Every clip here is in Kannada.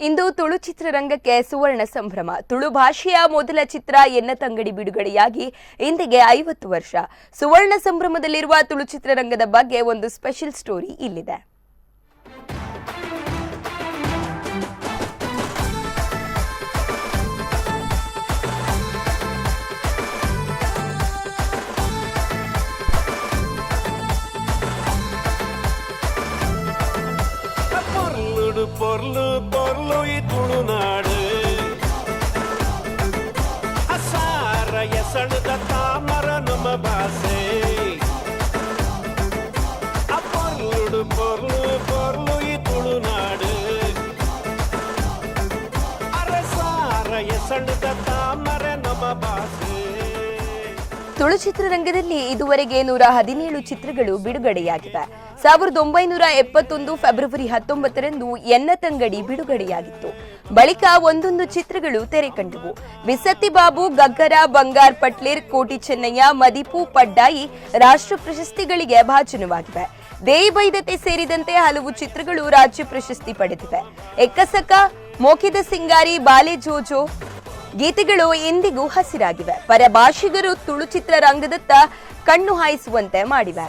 ಇಂದು ತುಳು ಚಿತ್ರರಂಗಕ್ಕೆ ಸುವರ್ಣ ಸಂಭ್ರಮ. ತುಳು ಭಾಷೆಯ ಮೊದಲ ಚಿತ್ರ ಎನ್ನತಂಗಡಿ ಬಿಡುಗಡೆಯಾಗಿ ಇಂದಿಗೆ 50 ವರ್ಷ. ಸುವರ್ಣ ಸಂಭ್ರಮದಲ್ಲಿರುವ ತುಳು ಚಿತ್ರರಂಗದ ಬಗ್ಗೆ ಒಂದು ಸ್ಪೆಷಲ್ ಸ್ಟೋರಿ ಇಲ್ಲಿದೆ. பொர்லு பொர்லு துளுநாடு அசார எசழுத தாமர நம்ம பாசே பொர்லுடு பொர்லு பொர்லு துளுநாடு அரசார எசழுத தாமர நம்ம பாசே. ತುಳು ಚಿತ್ರರಂಗದಲ್ಲಿ ಇದುವರೆಗೆ 117 ಚಿತ್ರಗಳು ಬಿಡುಗಡೆಯಾಗಿವೆ. 1971 ಫೆಬ್ರವರಿ 19ರಂದು ಎನ್ನತಂಗಡಿ ಬಿಡುಗಡೆಯಾಗಿತ್ತು. ಬಳಿಕ ಒಂದೊಂದು ಚಿತ್ರಗಳು ತೆರೆ ಕಂಡವು. ಬಿಸತ್ತಿ ಬಾಬು, ಗಗ್ಗರ, ಬಂಗಾರ್ ಪಟ್ಲೇರ್, ಕೋಟಿ ಚೆನ್ನಯ್ಯ, ಮದಿಪು, ಪಡ್ಡಾಯಿ ರಾಷ್ಟ್ರ ಪ್ರಶಸ್ತಿಗಳಿಗೆ ಭಾಜನವಾಗಿವೆ. ದೇಯಿ ಬೈದತೆ ಸೇರಿದಂತೆ ಹಲವು ಚಿತ್ರಗಳು ರಾಜ್ಯ ಪ್ರಶಸ್ತಿ ಪಡೆದಿವೆ. ಎಕ್ಕಸಕ, ಮೋಕಿದ ಸಿಂಗಾರಿ, ಬಾಲೆ ಜೋಜೋ ಗೀತೆಗಳು ಇಂದಿಗೂ ಹಸಿರಾಗಿವೆ. ಪರಭಾಷಿಗರು ತುಳು ಚಿತ್ರರಂಗದತ್ತ ಕಣ್ಣು ಹಾಯಿಸುವಂತೆ ಮಾಡಿವೆ.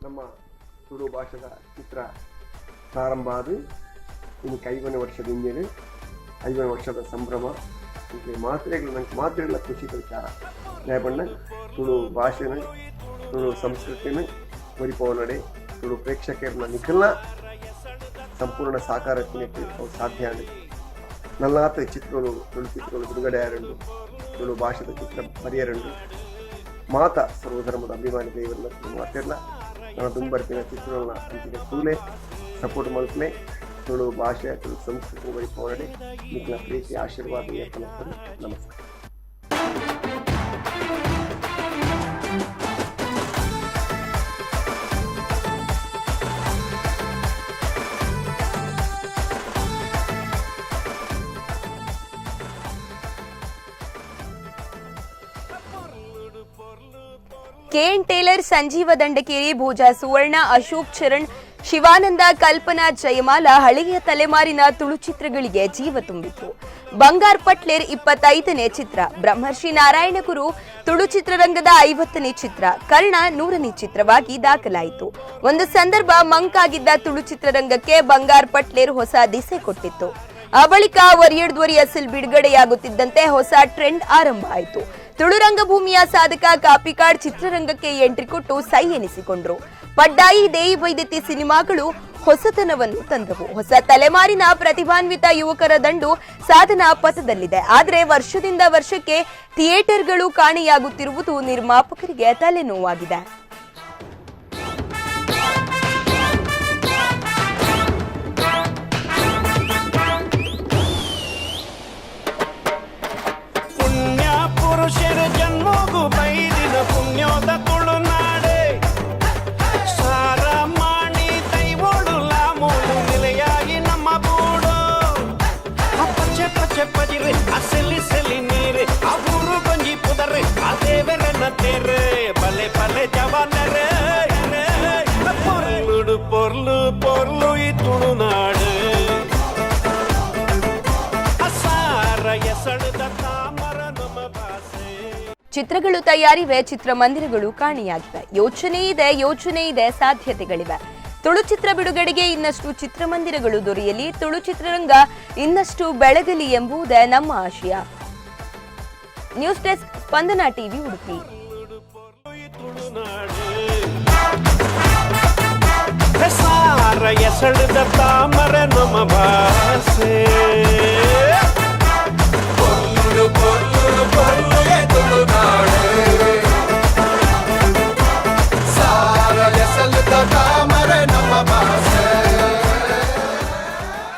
ನಮ್ಮ ತುಳು ಭಾಷೆದ ಚಿತ್ರ ಪ್ರಾರಂಭ ಆದ ಇದಕ್ಕೆ 5ನೇ ವರ್ಷದ ಹಿಂದೆ 5ನೇ ವರ್ಷದ ಸಂಭ್ರಮ. ಇದಕ್ಕೆ ಮಾತ್ರೆಗಳ ಖುಷಿ ವಿಚಾರ ನ್ಯಾಯಬಣ್ಣ ತುಳು ಭಾಷೆನ ತುಳು ಸಂಸ್ಕೃತಿನ ಪರಿಪವನಡೆ ತುಳು ಪ್ರೇಕ್ಷಕರನ್ನ ನಿಖಲ್ನ ಸಂಪೂರ್ಣ ಸಾಕಾರಕ್ಕೆ ಸಾಧ್ಯ ಆಗಿದೆ. ನಲ್ಲಾತ ಚಿತ್ರಗಳು ತುಳು ಚಿತ್ರಗಳು ಬಿಡುಗಡೆ ಆರಂಡು ತುಳು ಭಾಷೆದ ಚಿತ್ರ ಬರೆಯರಂಡು ಮಾತ ಸರ್ವಧರ್ಮದ ಅಭಿಮಾನಿ ದೇವರನ್ನ ಮಾತಿರಲ್ಲ ನಾನು ತುಂಬರ್ತಿನ ಚಿತ್ರಗಳನ್ನ ಅಂತಿಗೆ ಫುಲ್ಲೇ ಸಪೋರ್ಟ್ ಮಾಡ್ತಲೇ ತುಳು ಭಾಷೆ ತುಳು ಸಂಸ್ಕೃತಿ ವೈಭವನಡೆ ನಿಖಿಲ ಪ್ರೀತಿ ಆಶೀರ್ವಾದ ಕಲಿಸ್ತಾರೆ. ನಮಸ್ಕಾರ. ಕೆಎನ್ ಟೇಲರ್, ಸಂಜೀವ ದಂಡಕೇರಿ, ಭೋಜಾ ಸುವರ್ಣ, ಅಶೋಕ್ ಚರಣ್, ಶಿವಾನಂದ, ಕಲ್ಪನಾ, ಜಯಮಾಲ ಹಳೆಯ ತಲೆಮಾರಿನ ತುಳು ಚಿತ್ರಗಳಿಗೆ ಜೀವ ತುಂಬಿತು. ಬಂಗಾರ್ ಪಟ್ಲೇರ್ 25ನೇ ಚಿತ್ರ, ಬ್ರಹ್ಮರ್ಷಿ ನಾರಾಯಣಗುರು ತುಳು ಚಿತ್ರರಂಗದ 50ನೇ ಚಿತ್ರ, ಕರ್ಣ 100ನೇ ಚಿತ್ರವಾಗಿ ದಾಖಲಾಯಿತು. ಒಂದು ಸಂದರ್ಭ ಮಂಕಾಗಿದ್ದ ತುಳು ಚಿತ್ರರಂಗಕ್ಕೆ ಬಂಗಾರ್ ಪಟ್ಲೇರ್ ಹೊಸ ದಿಸೆ ಕೊಟ್ಟಿತ್ತು. ಆ ಬಳಿಕ ಒರಿಯಡ್ದ್ವರಿ ಅಸಲ್ ಬಿಡುಗಡೆಯಾಗುತ್ತಿದ್ದಂತೆ ಹೊಸ ಟ್ರೆಂಡ್ ಆರಂಭ ಆಯಿತು. ತುಳು ರಂಗಭೂಮಿಯ ಸಾಧಕ ಕಾಪಿಕಾಡ್ ಚಿತ್ರರಂಗಕ್ಕೆ ಎಂಟ್ರಿ ಕೊಟ್ಟು ಸೈ ಎನಿಸಿಕೊಂಡ್ರು. ಪಡ್ಡಾಯಿ, ದೇಯಿ ಬೈದತಿ ಸಿನಿಮಾಗಳು ಹೊಸತನವನ್ನು ತಂದವು. ಹೊಸ ತಲೆಮಾರಿನ ಪ್ರತಿಭಾನ್ವಿತ ಯುವಕರ ದಂಡು ಸಾಧನಾ ಪಥದಲ್ಲಿದೆ. ಆದರೆ ವರ್ಷದಿಂದ ವರ್ಷಕ್ಕೆ ಥಿಯೇಟರ್ಗಳು ಕಾಣೆಯಾಗುತ್ತಿರುವುದು ನಿರ್ಮಾಪಕರಿಗೆ ತಲೆನೋವಾಗಿದೆ. ಜನ್ಮೋಗು ಬೈದಿನ ಪುಣ್ಯೋದ ತುಳುನಾಡೆ ಸಾರ ಮಾಡಿ ದೈವೋಡು ಲಾಮೂಲು ನಿಲೆಯಾಗಿ ನಮ್ಮ ಬೂಡು ಪಚ್ಚೆ ಪಚ್ಚೆ ಪಜಿರೆ ಅಸಲಿ ಸಲಿ ನೀರೆ ಆ ಊರು ಗಂಜಿ ಪುದರೆ ಆ ದೇವರನ್ನ ತೇರೆ ಬಲೆ ಬಲೆ ಜವಾನರೇ ಪೊರ್ಲುಡು ಪೊರ್ಲು ಪೊರ್ಲು ಈ ತುಳುನಾಡು ಅಸಾರ ಎಸಳುದ ತಾಮರ ನಮ್ಮ ಭಾಷೆ. ಚಿತ್ರಗಳು ತಯಾರಿವೆ, ಚಿತ್ರಮಂದಿರಗಳು ಕಾಣೆಯಾಗಿವೆ. ಯೋಚನೆ ಇದೆ, ಸಾಧ್ಯತೆಗಳಿವೆ. ತುಳು ಚಿತ್ರ ಬಿಡುಗಡೆಗೆ ಇನ್ನಷ್ಟು ಚಿತ್ರಮಂದಿರಗಳು ದೊರೆಯಲಿ, ತುಳು ಚಿತ್ರರಂಗ ಇನ್ನಷ್ಟು ಬೆಳಗಲಿ ಎಂಬುದೇ ನಮ್ಮ ಆಶಯ. ನ್ಯೂಸ್ ಡೆಸ್ಕ್, ಸ್ಪಂದನ ಟಿವಿ, ಉಡುಪಿ. ಎಸಳುದ ತಾಮರ ನಮ್ಮ ಭಾಷೆ.